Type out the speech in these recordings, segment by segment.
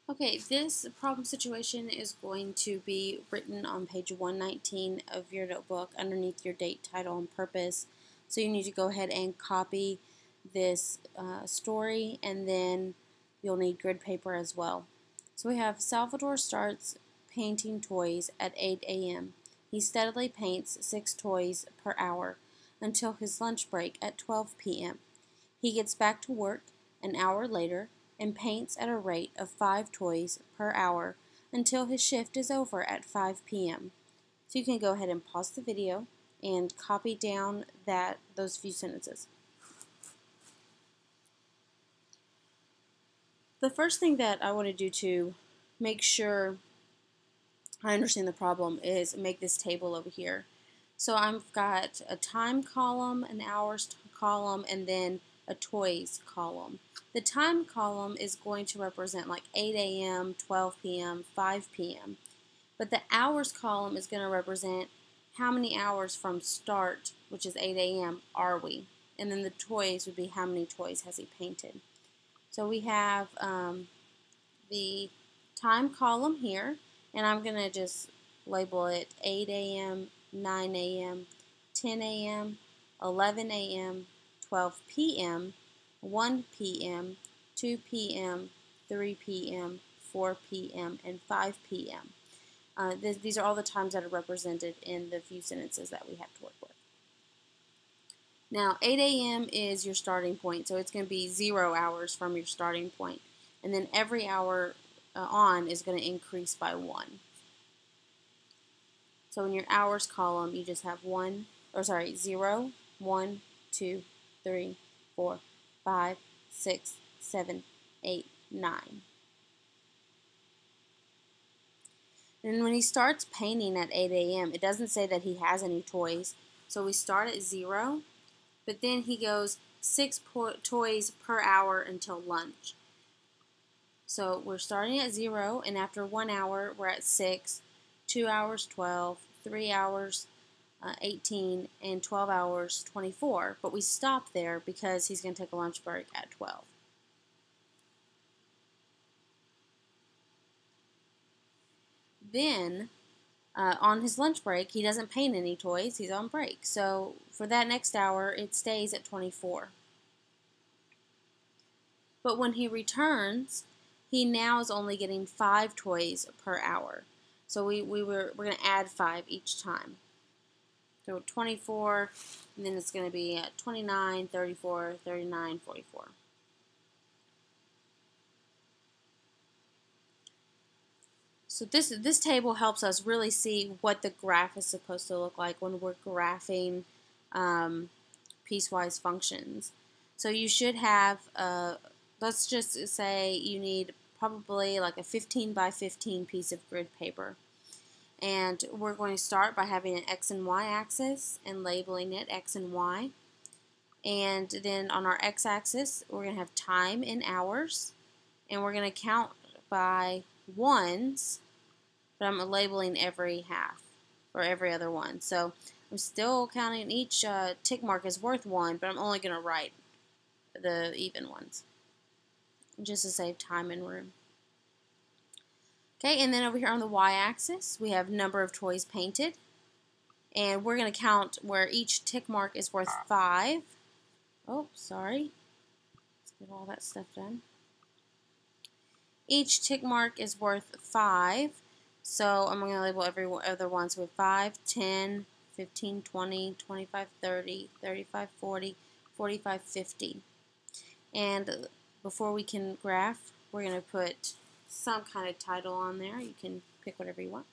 Okay, this problem situation is going to be written on page 119 of your notebook underneath your date, title, and purpose. So you need to go ahead and copy this story, and then you'll need grid paper as well. So we have Salvador starts painting toys at 8 a.m. He steadily paints 6 toys per hour until his lunch break at 12 p.m. He gets back to work an hour later and paints at a rate of 5 toys per hour until his shift is over at 5 p.m. So you can go ahead and pause the video and copy down those few sentences. The first thing that I want to do to make sure I understand the problem is make this table over here. So I've got a time column, an hours column, and then a toys column. The time column is going to represent like 8 a.m., 12 p.m., 5 p.m. But the hours column is going to represent how many hours from start, which is 8 a.m., are we? And then the toys would be how many toys has he painted. So we have the time column here, and I'm going to just label it 8 a.m., 9 a.m., 10 a.m., 11 a.m., 12 p.m., 1 p.m., 2 p.m., 3 p.m., 4 p.m., and 5 p.m. These are all the times that are represented in the few sentences that we have to work with. Now, 8 a.m. is your starting point, so it's going to be 0 hours from your starting point. And then every hour on is going to increase by 1. So in your hours column, you just have 0, 1, 2, 3, 4, 5, 6, 7, 8, 9. And when he starts painting at 8 a.m., it doesn't say that he has any toys. So we start at 0, but then he goes 6 toys per hour until lunch. So we're starting at 0, and after 1 hour, we're at 6, 2 hours, 12, 3 hours, 18, and 12 hours, 24. But we stop there because he's going to take a lunch break at 12. Then, on his lunch break, he doesn't paint any toys. He's on break. So for that next hour, it stays at 24. But when he returns, he now is only getting 5 toys per hour. So we're going to add 5 each time. So 24, and then it's going to be 29, 34, 39, 44. So this table helps us really see what the graph is supposed to look like when we're graphing piecewise functions. So you should have, let's just say you need probably like a 15 by 15 piece of grid paper. And we're going to start by having an X and Y axis and labeling it X and Y. And then on our X axis, we're going to have time in hours. And we're going to count by ones, but I'm labeling every half or every other one. So I'm still counting each tick mark is worth 1, but I'm only going to write the even ones just to save time and room. Okay, and then over here on the y-axis, we have number of toys painted. And we're going to count where each tick mark is worth 5. Oh, sorry. Let's get all that stuff done. Each tick mark is worth 5. So I'm going to label every other one. So we have 5, 10, 15, 20, 25, 30, 35, 40, 45, 50. And before we can graph, we're going to put some kind of title on there. You can pick whatever you want.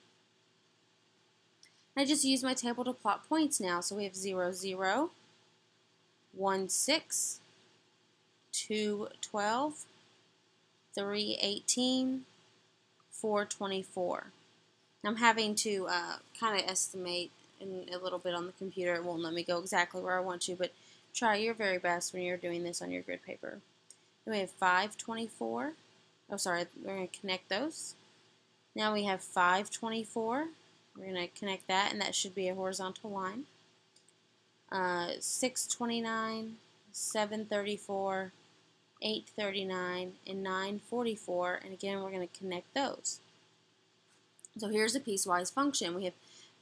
I just use my table to plot points now. So we have 0, 0, 1, 6, 2, 12, 3, 18, 4, 24. I'm having to kind of estimate a little bit on the computer. It won't let me go exactly where I want to, but try your very best when you're doing this on your grid paper. Then we have 5, 24. Oh, sorry, we're going to connect those. Now we have 5, 24. We're going to connect that, and that should be a horizontal line. 6, 29, 7, 34, 8:39, and 9:44, and again we're going to connect those. So here's a piecewise function. We have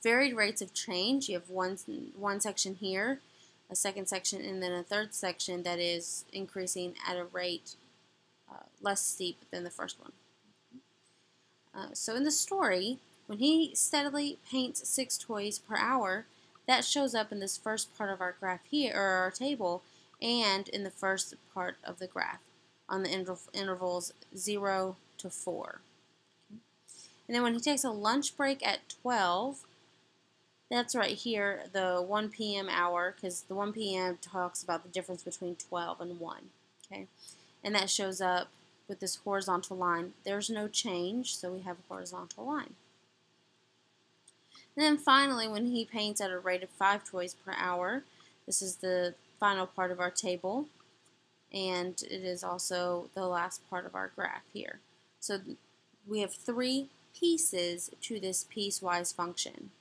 varied rates of change. You have one section here, a second section, and then a third section that is increasing at a rate less steep than the first one. So in the story, when he steadily paints 6 toys per hour, that shows up in this first part of our graph here, or our table, and in the first part of the graph on the intervals 0 to 4. And then when he takes a lunch break at 12, that's right here, the 1 p.m. hour, because the 1 p.m. talks about the difference between 12 and 1. Okay, and that shows up with this horizontal line. There's no change, so we have a horizontal line. And then finally, when he paints at a rate of 5 toys per hour, this is the final part of our table, and it is also the last part of our graph here. So we have 3 pieces to this piecewise function.